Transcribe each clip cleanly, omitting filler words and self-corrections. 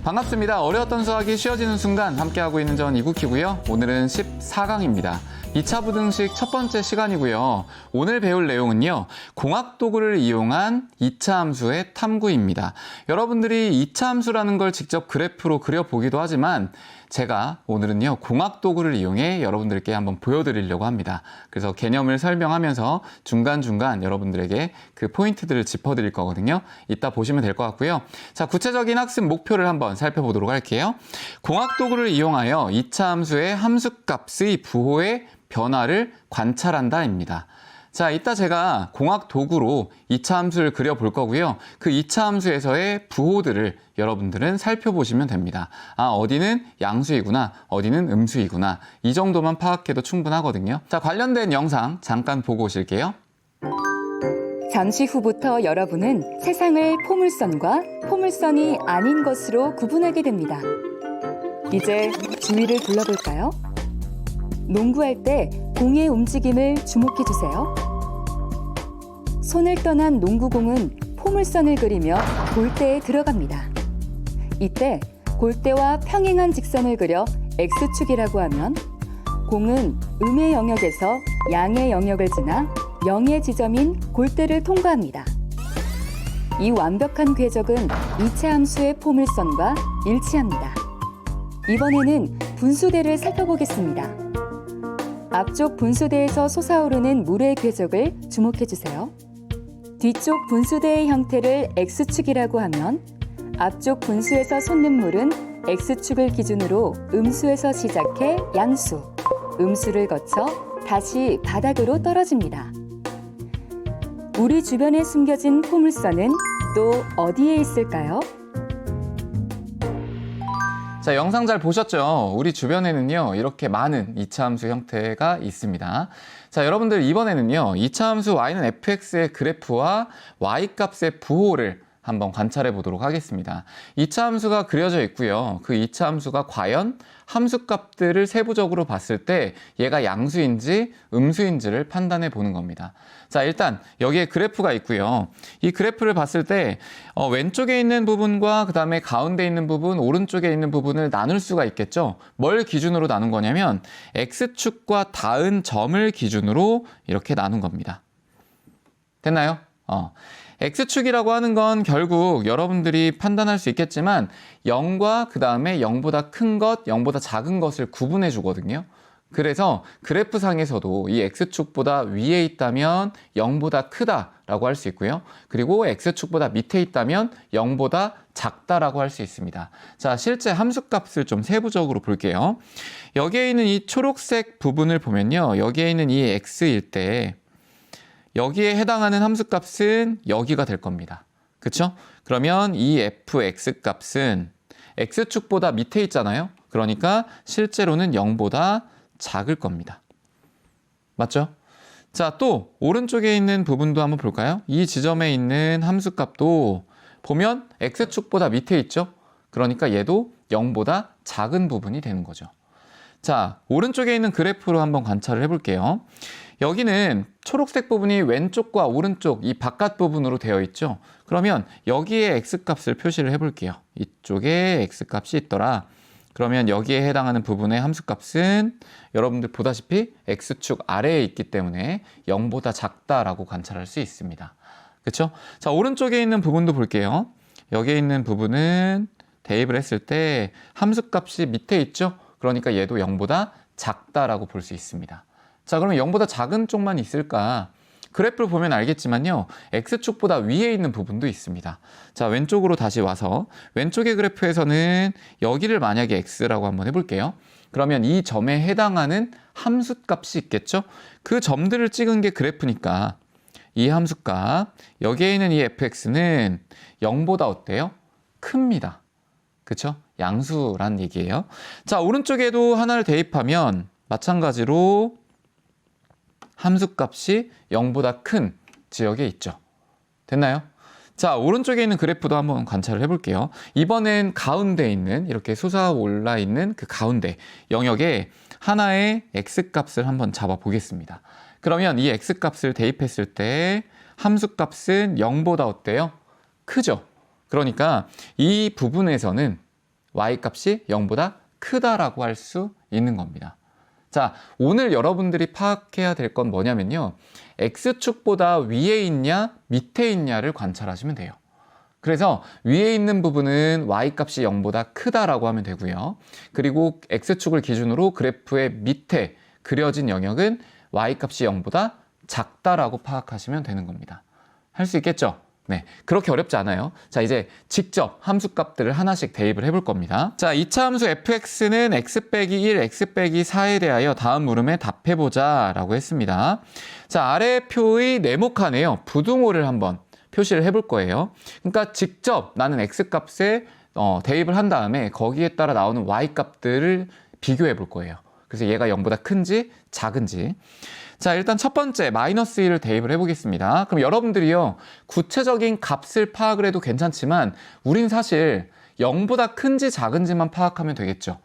반갑습니다. 어려웠던 수학이 쉬워지는 순간 함께하고 있는 전 이국희고요. 오늘은 14강입니다. 2차 부등식 첫 번째 시간이고요. 오늘 배울 내용은요. 공학도구를 이용한 2차 함수의 탐구입니다. 여러분들이 2차 함수라는 걸 직접 그래프로 그려보기도 하지만 제가 오늘은요. 공학도구를 이용해 여러분들께 한번 보여드리려고 합니다. 그래서 개념을 설명하면서 중간중간 여러분들에게 그 포인트들을 짚어드릴 거거든요. 이따 보시면 될 것 같고요. 자, 구체적인 학습 목표를 한번 살펴보도록 할게요. 공학도구를 이용하여 2차 함수의 함수값의 부호의 변화를 관찰한다입니다. 자, 이따 제가 공학도구로 2차 함수를 그려볼 거고요. 그 2차 함수에서의 부호들을 여러분들은 살펴보시면 됩니다. 아, 어디는 양수이구나, 어디는 음수이구나. 이 정도만 파악해도 충분하거든요. 자, 관련된 영상 잠깐 보고 오실게요. 잠시 후부터 여러분은 세상을 포물선과 포물선이 아닌 것으로 구분하게 됩니다. 이제 주위를 둘러볼까요? 농구할 때 공의 움직임을 주목해 주세요. 손을 떠난 농구공은 포물선을 그리며 골대에 들어갑니다. 이때 골대와 평행한 직선을 그려 X축이라고 하면 공은 음의 영역에서 양의 영역을 지나 0의 지점인 골대를 통과합니다. 이 완벽한 궤적은 2차 함수의 포물선과 일치합니다. 이번에는 분수대를 살펴보겠습니다. 앞쪽 분수대에서 솟아오르는 물의 궤적을 주목해 주세요. 뒤쪽 분수대의 형태를 X축이라고 하면 앞쪽 분수에서 솟는 물은 X축을 기준으로 음수에서 시작해 양수, 음수를 거쳐 다시 바닥으로 떨어집니다. 우리 주변에 숨겨진 포물선은 또 어디에 있을까요? 자, 영상 잘 보셨죠? 우리 주변에는요, 이렇게 많은 2차 함수 형태가 있습니다. 자, 여러분들 이번에는요, 2차 함수 y는 fx의 그래프와 y값의 부호를 한번 관찰해 보도록 하겠습니다. 2차 함수가 그려져 있고요. 그 2차 함수가 과연 함수값들을 세부적으로 봤을 때 얘가 양수인지 음수인지를 판단해 보는 겁니다. 자, 일단 여기에 그래프가 있고요. 이 그래프를 봤을 때 왼쪽에 있는 부분과 그 다음에 가운데 있는 부분, 오른쪽에 있는 부분을 나눌 수가 있겠죠. 뭘 기준으로 나눈 거냐면 X축과 닿은 점을 기준으로 이렇게 나눈 겁니다. 됐나요? X축이라고 하는 건 결국 여러분들이 판단할 수 있겠지만 0과 그 다음에 0보다 큰 것, 0보다 작은 것을 구분해 주거든요. 그래서 그래프상에서도 이 X축보다 위에 있다면 0보다 크다라고 할 수 있고요. 그리고 X축보다 밑에 있다면 0보다 작다라고 할 수 있습니다. 자, 실제 함수값을 좀 세부적으로 볼게요. 여기에 있는 이 초록색 부분을 보면요. 여기에 있는 이 X일 때 여기에 해당하는 함수값은 여기가 될 겁니다. 그쵸? 그러면 이 fx 값은 x축보다 밑에 있잖아요. 그러니까 실제로는 0보다 작을 겁니다. 맞죠? 자, 또 오른쪽에 있는 부분도 한번 볼까요? 이 지점에 있는 함수값도 보면 x축보다 밑에 있죠? 그러니까 얘도 0보다 작은 부분이 되는 거죠. 자, 오른쪽에 있는 그래프로 한번 관찰을 해볼게요. 여기는 초록색 부분이 왼쪽과 오른쪽 이 바깥 부분으로 되어 있죠. 그러면 여기에 x값을 표시를 해볼게요. 이쪽에 x값이 있더라. 그러면 여기에 해당하는 부분의 함수값은 여러분들 보다시피 x축 아래에 있기 때문에 0보다 작다라고 관찰할 수 있습니다. 그렇죠? 자, 오른쪽에 있는 부분도 볼게요. 여기에 있는 부분은 대입을 했을 때 함수값이 밑에 있죠. 그러니까 얘도 0보다 작다라고 볼 수 있습니다. 자, 그러면 0보다 작은 쪽만 있을까? 그래프를 보면 알겠지만요. X축보다 위에 있는 부분도 있습니다. 자, 왼쪽으로 다시 와서 왼쪽의 그래프에서는 여기를 만약에 X라고 한번 해볼게요. 그러면 이 점에 해당하는 함수값이 있겠죠? 그 점들을 찍은 게 그래프니까 이 함수값, 여기에 있는 이 fx는 0보다 어때요? 큽니다. 그쵸? 양수란 얘기예요. 자, 오른쪽에도 하나를 대입하면 마찬가지로 함수값이 0보다 큰 지역에 있죠. 됐나요? 자, 오른쪽에 있는 그래프도 한번 관찰을 해볼게요. 이번엔 가운데 있는 이렇게 솟아올라 있는 그 가운데 영역에 하나의 x값을 한번 잡아보겠습니다. 그러면 이 x값을 대입했을 때 함수값은 0보다 어때요? 크죠? 그러니까 이 부분에서는 y값이 0보다 크다라고 할 수 있는 겁니다. 자, 오늘 여러분들이 파악해야 될 건 뭐냐면요. x축보다 위에 있냐 밑에 있냐를 관찰하시면 돼요. 그래서 위에 있는 부분은 y값이 0보다 크다라고 하면 되고요. 그리고 x축을 기준으로 그래프의 밑에 그려진 영역은 y값이 0보다 작다라고 파악하시면 되는 겁니다. 할 수 있겠죠? 네, 그렇게 어렵지 않아요. 자, 이제 직접 함수값들을 하나씩 대입을 해볼 겁니다. 자, 2차 함수 fx는 x 빼기 1, x 빼기 4에 대하여 다음 물음에 답해보자 라고 했습니다. 자, 아래 표의 네모칸에요. 부등호를 한번 표시를 해볼 거예요. 그러니까 직접 나는 x값에 대입을 한 다음에 거기에 따라 나오는 y값들을 비교해 볼 거예요. 그래서 얘가 0보다 큰지 작은지. 자, 일단 첫 번째 마이너스 1을 대입을 해보겠습니다. 그럼 여러분들이요, 구체적인 값을 파악을 해도 괜찮지만 우린 사실 0보다 큰지 작은지만 파악하면 되겠죠.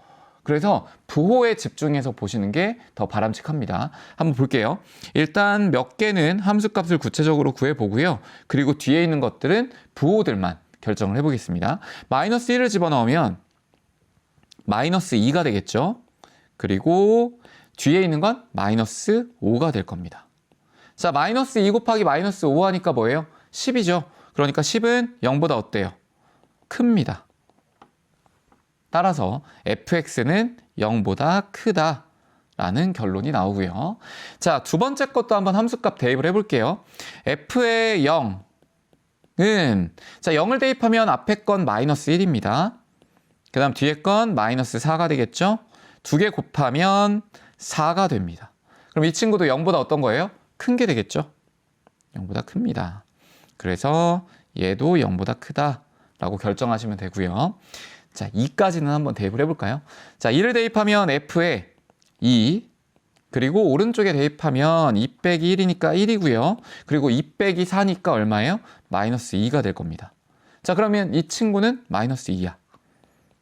그래서 부호에 집중해서 보시는 게 더 바람직합니다. 한번 볼게요. 일단 몇 개는 함수값을 구체적으로 구해보고요. 그리고 뒤에 있는 것들은 부호들만 결정을 해보겠습니다. 마이너스 1을 집어넣으면 마이너스 2가 되겠죠. 그리고 뒤에 있는 건 마이너스 5가 될 겁니다. 자, 마이너스 2 곱하기 마이너스 5 하니까 뭐예요? 10이죠. 그러니까 10은 0보다 어때요? 큽니다. 따라서 fx는 0보다 크다라는 결론이 나오고요. 자, 두 번째 것도 한번 함수값 대입을 해볼게요. f의 0은 자, 0을 대입하면 앞에 건 마이너스 1입니다. 그 다음 뒤에 건 마이너스 4가 되겠죠? 두 개 곱하면 4가 됩니다. 그럼 이 친구도 0보다 어떤 거예요? 큰 게 되겠죠? 0보다 큽니다. 그래서 얘도 0보다 크다라고 결정하시면 되고요. 자, 2까지는 한번 대입을 해볼까요? 자, 2를 대입하면 f에 2, 그리고 오른쪽에 대입하면 2 빼기 1이니까 1이고요. 그리고 2 빼기 4니까 얼마예요? 마이너스 2가 될 겁니다. 자, 그러면 이 친구는 마이너스 2야.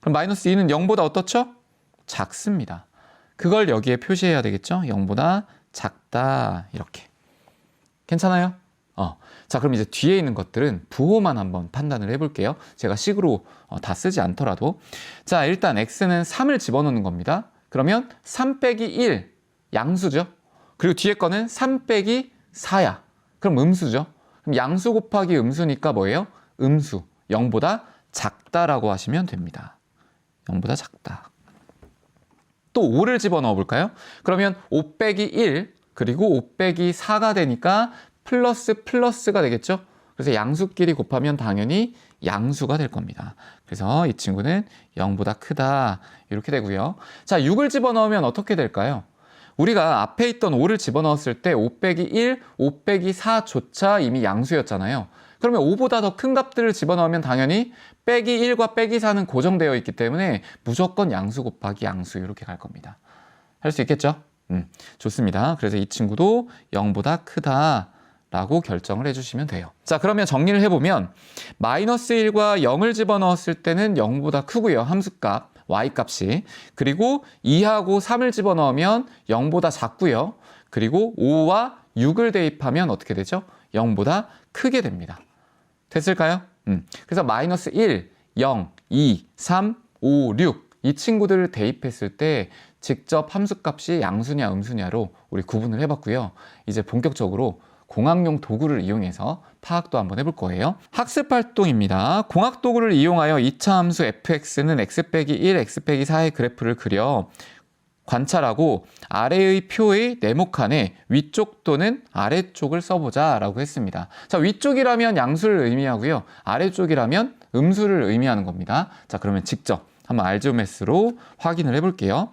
그럼 마이너스 2는 0보다 어떻죠? 작습니다. 그걸 여기에 표시해야 되겠죠? 0보다 작다, 이렇게. 괜찮아요? 자, 그럼 이제 뒤에 있는 것들은 부호만 한번 판단을 해볼게요. 제가 식으로 다 쓰지 않더라도. 자, 일단 x는 3을 집어넣는 겁니다. 그러면 3 빼기 1, 양수죠. 그리고 뒤에 거는 3 빼기 4야. 그럼 음수죠. 그럼 양수 곱하기 음수니까 뭐예요? 음수. 0보다 작다라고 하시면 됩니다. 0보다 작다. 또 5를 집어넣어 볼까요? 그러면 5 빼기 1, 그리고 5 빼기 4가 되니까 플러스 플러스가 되겠죠? 그래서 양수끼리 곱하면 당연히 양수가 될 겁니다. 그래서 이 친구는 0보다 크다, 이렇게 되고요. 자, 6을 집어넣으면 어떻게 될까요? 우리가 앞에 있던 5를 집어넣었을 때 5 빼기 1, 5 빼기 4조차 이미 양수였잖아요. 그러면 5보다 더 큰 값들을 집어넣으면 당연히 빼기 1과 빼기 4는 고정되어 있기 때문에 무조건 양수 곱하기 양수, 이렇게 갈 겁니다. 할 수 있겠죠? 좋습니다. 그래서 이 친구도 0보다 크다 라고 결정을 해주시면 돼요. 자, 그러면 정리를 해보면 마이너스 1과 0을 집어넣었을 때는 0보다 크고요. 함수값 y값이. 그리고 2하고 3을 집어넣으면 0보다 작고요. 그리고 5와 6을 대입하면 어떻게 되죠? 0보다 크게 됩니다. 됐을까요? 그래서 마이너스 1, 0, 2, 3, 5, 6 이 친구들을 대입했을 때 직접 함수값이 양수냐 음수냐로 우리 구분을 해봤고요. 이제 본격적으로 공학용 도구를 이용해서 파악도 한번 해볼 거예요. 학습 활동입니다. 공학 도구를 이용하여 2차 함수 fx는 x 빼기 1, x 빼기 4의 그래프를 그려 관찰하고 아래의 표의 네모칸에 위쪽 또는 아래쪽을 써보자 라고 했습니다. 자, 위쪽이라면 양수를 의미하고요. 아래쪽이라면 음수를 의미하는 겁니다. 자, 그러면 직접 한번 알지오메스로 확인을 해볼게요.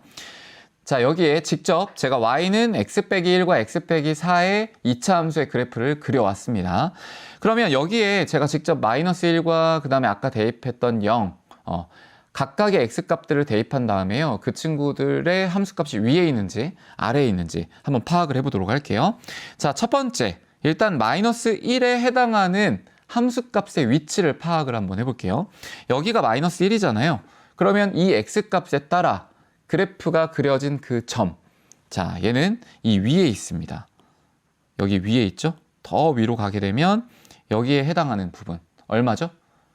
자, 여기에 직접 제가 y는 x 빼기 1과 x 빼기 4의 2차 함수의 그래프를 그려왔습니다. 그러면 여기에 제가 직접 마이너스 1과 그 다음에 아까 대입했던 0, 각각의 x값들을 대입한 다음에요. 그 친구들의 함수값이 위에 있는지 아래에 있는지 한번 파악을 해보도록 할게요. 자, 첫 번째, 일단 마이너스 1에 해당하는 함수값의 위치를 파악을 한번 해볼게요. 여기가 마이너스 1이잖아요. 그러면 이 x값에 따라 그래프가 그려진 그 점, 자, 얘는 이 위에 있습니다. 여기 위에 있죠? 더 위로 가게 되면 여기에 해당하는 부분 얼마죠?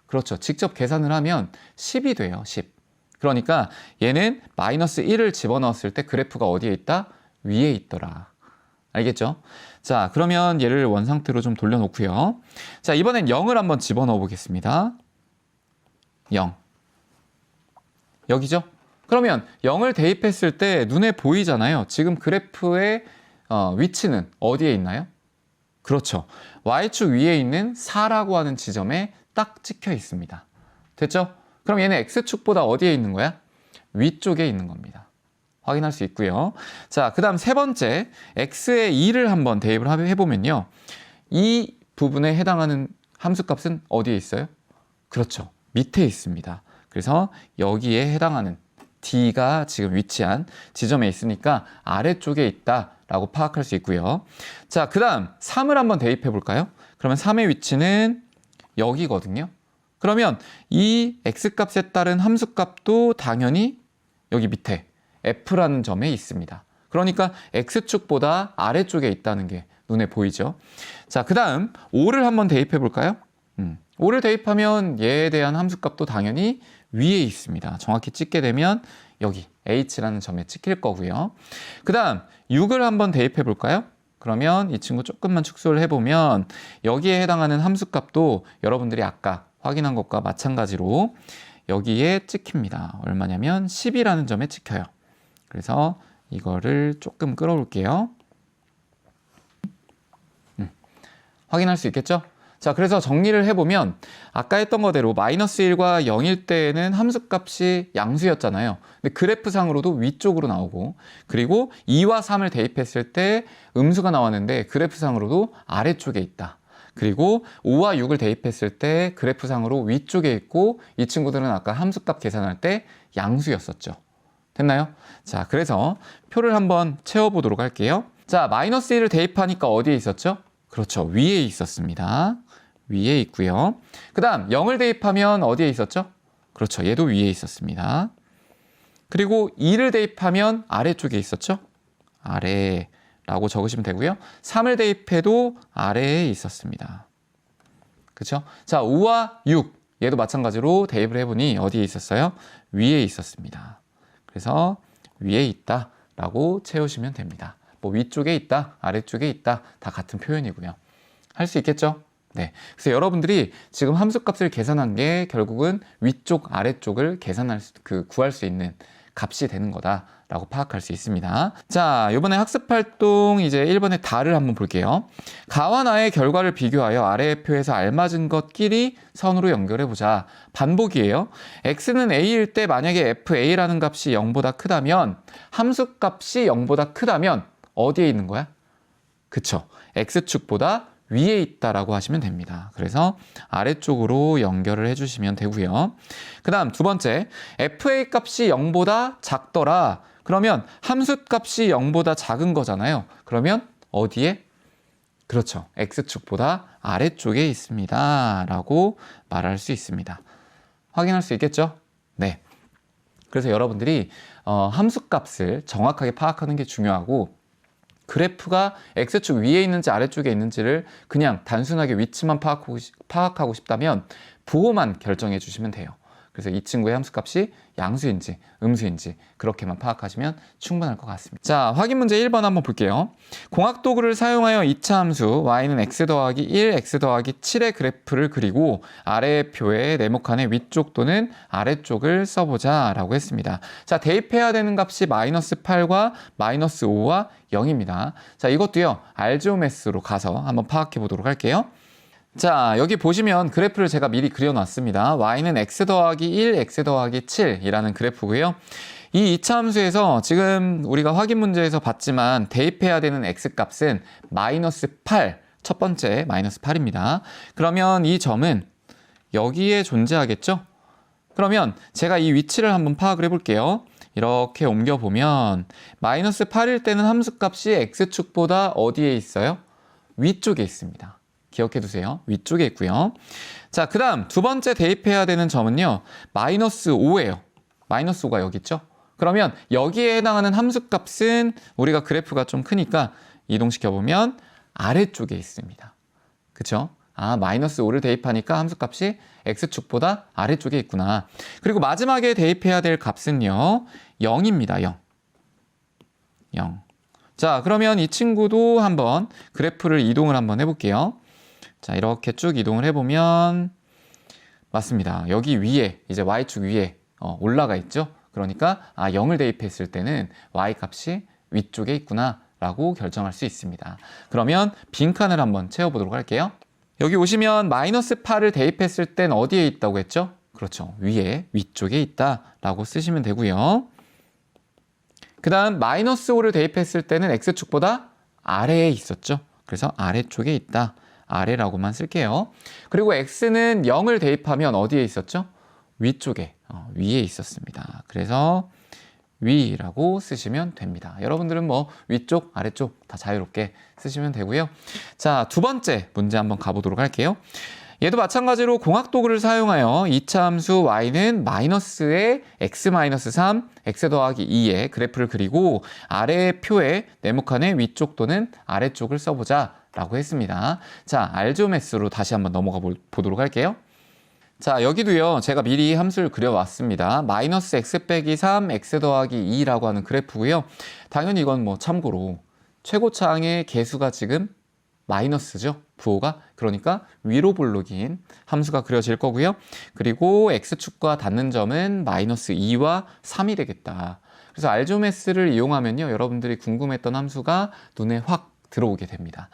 그렇죠. 직접 계산을 하면 10이 돼요. 10. 그러니까 얘는 마이너스 1을 집어넣었을 때 그래프가 어디에 있다? 위에 있더라. 알겠죠? 자, 그러면 얘를 원상태로 좀 돌려놓고요. 자, 이번엔 0을 한번 집어넣어 보겠습니다. 0. 여기죠? 그러면 0을 대입했을 때 눈에 보이잖아요. 지금 그래프의 위치는 어디에 있나요? 그렇죠. Y축 위에 있는 4라고 하는 지점에 딱 찍혀 있습니다. 됐죠? 그럼 얘는 X축보다 어디에 있는 거야? 위쪽에 있는 겁니다. 확인할 수 있고요. 자, 그 다음 세 번째, X에 2를 한번 대입을 해보면요. 이 부분에 해당하는 함수값은 어디에 있어요? 그렇죠. 밑에 있습니다. 그래서 여기에 해당하는 D가 지금 위치한 지점에 있으니까 아래쪽에 있다라고 파악할 수 있고요. 자, 그 다음 3을 한번 대입해 볼까요? 그러면 3의 위치는 여기거든요. 그러면 이 X값에 따른 함수값도 당연히 여기 밑에 F라는 점에 있습니다. 그러니까 X축보다 아래쪽에 있다는 게 눈에 보이죠. 자, 그 다음 5를 한번 대입해 볼까요? 5를 대입하면 얘에 대한 함수값도 당연히 위에 있습니다. 정확히 찍게 되면 여기 H라는 점에 찍힐 거고요. 그 다음 6을 한번 대입해 볼까요? 그러면 이 친구 조금만 축소를 해보면 여기에 해당하는 함수값도 여러분들이 아까 확인한 것과 마찬가지로 여기에 찍힙니다. 얼마냐면 10이라는 점에 찍혀요. 그래서 이거를 조금 끌어올게요. 확인할 수 있겠죠? 자, 그래서 정리를 해보면 아까 했던 거대로 마이너스 1과 0일 때에는 함수값이 양수였잖아요. 근데 그래프상으로도 위쪽으로 나오고, 그리고 2와 3을 대입했을 때 음수가 나왔는데 그래프상으로도 아래쪽에 있다. 그리고 5와 6을 대입했을 때 그래프상으로 위쪽에 있고, 이 친구들은 아까 함수값 계산할 때 양수였었죠. 됐나요? 자, 그래서 표를 한번 채워보도록 할게요. 자, 마이너스 1을 대입하니까 어디에 있었죠? 그렇죠. 위에 있었습니다. 위에 있고요. 그 다음 0을 대입하면 어디에 있었죠? 그렇죠. 얘도 위에 있었습니다. 그리고 2를 대입하면 아래쪽에 있었죠? 아래라고 적으시면 되고요. 3을 대입해도 아래에 있었습니다. 그렇죠? 자, 5와 6 얘도 마찬가지로 대입을 해보니 어디에 있었어요? 위에 있었습니다. 그래서 위에 있다라고 채우시면 됩니다. 뭐 위쪽에 있다, 아래쪽에 있다 다 같은 표현이고요. 할 수 있겠죠? 네. 그래서 여러분들이 지금 함수값을 계산한 게 결국은 위쪽, 아래쪽을 구할 수 있는 값이 되는 거다라고 파악할 수 있습니다. 자, 이번에 학습활동 이제 1번의 다를 한번 볼게요. 가와 나의 결과를 비교하여 아래의 표에서 알맞은 것끼리 선으로 연결해보자. 반복이에요. x는 a일 때 만약에 fa라는 값이 0보다 크다면 함수값이 0보다 크다면 어디에 있는 거야? 그쵸. x축보다 위에 있다라고 하시면 됩니다. 그래서 아래쪽으로 연결을 해주시면 되고요. 그 다음 두 번째, fa 값이 0보다 작더라. 그러면 함수 값이 0보다 작은 거잖아요. 그러면 어디에? 그렇죠. x축보다 아래쪽에 있습니다. 라고 말할 수 있습니다. 확인할 수 있겠죠? 네. 그래서 여러분들이 함수 값을 정확하게 파악하는 게 중요하고, 그래프가 X축 위에 있는지 아래쪽에 있는지를 그냥 단순하게 위치만 파악하고 싶다면 부호만 결정해 주시면 돼요. 그래서 이 친구의 함수값이 양수인지 음수인지 그렇게만 파악하시면 충분할 것 같습니다. 자, 확인 문제 1번 한번 볼게요. 공학도구를 사용하여 2차 함수 y는 x 더하기 1, x 더하기 7의 그래프를 그리고 아래의 표에 네모칸의 위쪽 또는 아래쪽을 써보자 라고 했습니다. 자, 대입해야 되는 값이 마이너스 8과 마이너스 5와 0입니다. 자, 이것도요 알지오메스로 가서 한번 파악해 보도록 할게요. 자, 여기 보시면 그래프를 제가 미리 그려놨습니다. y는 x 더하기 1, x 더하기 7이라는 그래프고요. 이 2차 함수에서 지금 우리가 확인 문제에서 봤지만 대입해야 되는 x값은 마이너스 8, 첫 번째 마이너스 8입니다. 그러면 이 점은 여기에 존재하겠죠? 그러면 제가 이 위치를 한번 파악을 해볼게요. 이렇게 옮겨보면 마이너스 8일 때는 함수값이 x축보다 어디에 있어요? 위쪽에 있습니다. 기억해 두세요. 위쪽에 있고요. 자, 그 다음 두 번째 대입해야 되는 점은요. 마이너스 5예요. 마이너스 5가 여기 있죠? 그러면 여기에 해당하는 함수값은 우리가 그래프가 좀 크니까 이동시켜보면 아래쪽에 있습니다. 그쵸? 마이너스 5를 대입하니까 함수값이 x축보다 아래쪽에 있구나. 그리고 마지막에 대입해야 될 값은요, 0입니다. 0. 자, 그러면 이 친구도 한번 그래프를 이동을 한번 해볼게요. 자, 이렇게 쭉 이동을 해보면 맞습니다. 여기 위에, 이제 y축 위에 올라가 있죠. 그러니까 0을 대입했을 때는 y값이 위쪽에 있구나 라고 결정할 수 있습니다. 그러면 빈칸을 한번 채워보도록 할게요. 여기 오시면 마이너스 8을 대입했을 땐 어디에 있다고 했죠? 그렇죠. 위에, 위쪽에 있다라고 쓰시면 되고요. 그 다음 마이너스 5를 대입했을 때는 x축보다 아래에 있었죠. 그래서 아래쪽에 있다. 아래라고만 쓸게요. 그리고 x는 0을 대입하면 어디에 있었죠? 위쪽에, 위에 있었습니다. 그래서 위라고 쓰시면 됩니다. 여러분들은 뭐 위쪽, 아래쪽 다 자유롭게 쓰시면 되고요. 자, 두 번째 문제 한번 가보도록 할게요. 얘도 마찬가지로 공학도구를 사용하여 2차 함수 y는 마이너스에 x-3, x 더하기 2의 그래프를 그리고 아래의 표에 네모칸의 위쪽 또는 아래쪽을 써보자 라고 했습니다. 자, 알조메스로 다시 한번 넘어가 보도록 할게요. 자, 여기도요, 제가 미리 함수를 그려왔습니다. 마이너스 x 빼기 3, x 더하기 2라고 하는 그래프고요. 당연히 이건 뭐 참고로 최고차항의 개수가 지금 마이너스죠. 부호가. 그러니까 위로 볼록인 함수가 그려질 거고요. 그리고 x축과 닿는 점은 마이너스 2와 3이 되겠다. 그래서 알조메스를 이용하면요, 여러분들이 궁금했던 함수가 눈에 확 들어오게 됩니다.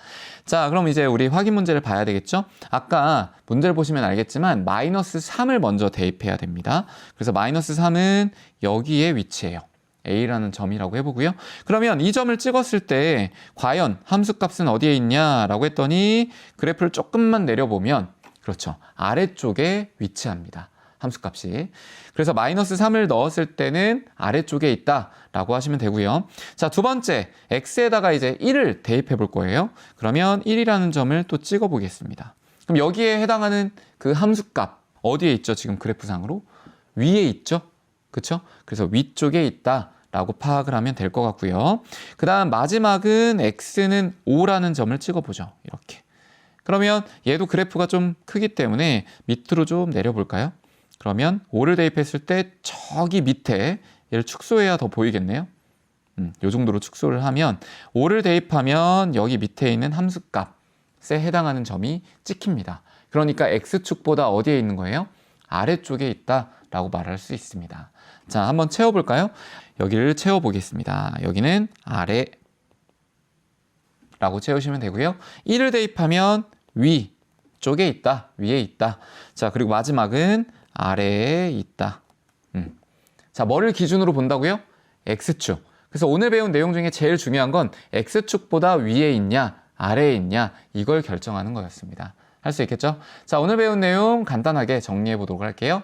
자, 그럼 이제 우리 확인 문제를 봐야 되겠죠? 아까 문제를 보시면 알겠지만 마이너스 3을 먼저 대입해야 됩니다. 그래서 마이너스 3은 여기에 위치해요. A라는 점이라고 해보고요. 그러면 이 점을 찍었을 때 과연 함수값은 어디에 있냐라고 했더니 그래프를 조금만 내려보면 그렇죠. 아래쪽에 위치합니다. 함수값이. 그래서 마이너스 3을 넣었을 때는 아래쪽에 있다라고 하시면 되고요. 자, 두 번째, x에다가 이제 1을 대입해 볼 거예요. 그러면 1이라는 점을 또 찍어 보겠습니다. 그럼 여기에 해당하는 그 함수값 어디에 있죠? 지금 그래프상으로? 위에 있죠? 그렇죠? 그래서 위쪽에 있다라고 파악을 하면 될 것 같고요. 그 다음 마지막은 x는 5라는 점을 찍어 보죠. 이렇게. 그러면 얘도 그래프가 좀 크기 때문에 밑으로 좀 내려볼까요? 그러면 5를 대입했을 때 저기 밑에 얘를 축소해야 더 보이겠네요. 요 정도로 축소를 하면 5를 대입하면 여기 밑에 있는 함수값에 해당하는 점이 찍힙니다. 그러니까 x축보다 어디에 있는 거예요? 아래쪽에 있다라고 말할 수 있습니다. 자, 한번 채워볼까요? 여기를 채워보겠습니다. 여기는 아래 라고 채우시면 되고요. 1을 대입하면 위 쪽에 있다, 위에 있다. 자, 그리고 마지막은 아래에 있다. 자, 뭐를 기준으로 본다고요? x축. 그래서 오늘 배운 내용 중에 제일 중요한 건 x축보다 위에 있냐, 아래에 있냐, 이걸 결정하는 거였습니다. 할 수 있겠죠? 자, 오늘 배운 내용 간단하게 정리해 보도록 할게요.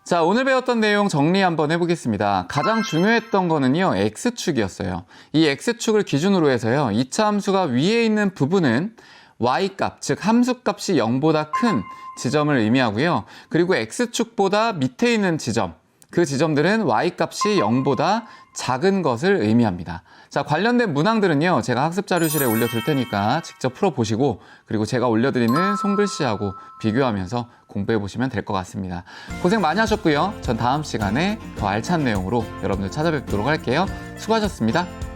자, 오늘 배웠던 내용 정리 한번 해보겠습니다. 가장 중요했던 거는요, x축이었어요. 이 x축을 기준으로 해서요, 2차 함수가 위에 있는 부분은 y값, 즉 함수값이 0보다 큰 지점을 의미하고요. 그리고 x축보다 밑에 있는 지점, 그 지점들은 y값이 0보다 작은 것을 의미합니다. 자, 관련된 문항들은요, 제가 학습자료실에 올려둘 테니까 직접 풀어보시고, 그리고 제가 올려드리는 손글씨하고 비교하면서 공부해보시면 될 것 같습니다. 고생 많이 하셨고요. 전 다음 시간에 더 알찬 내용으로 여러분들 찾아뵙도록 할게요. 수고하셨습니다.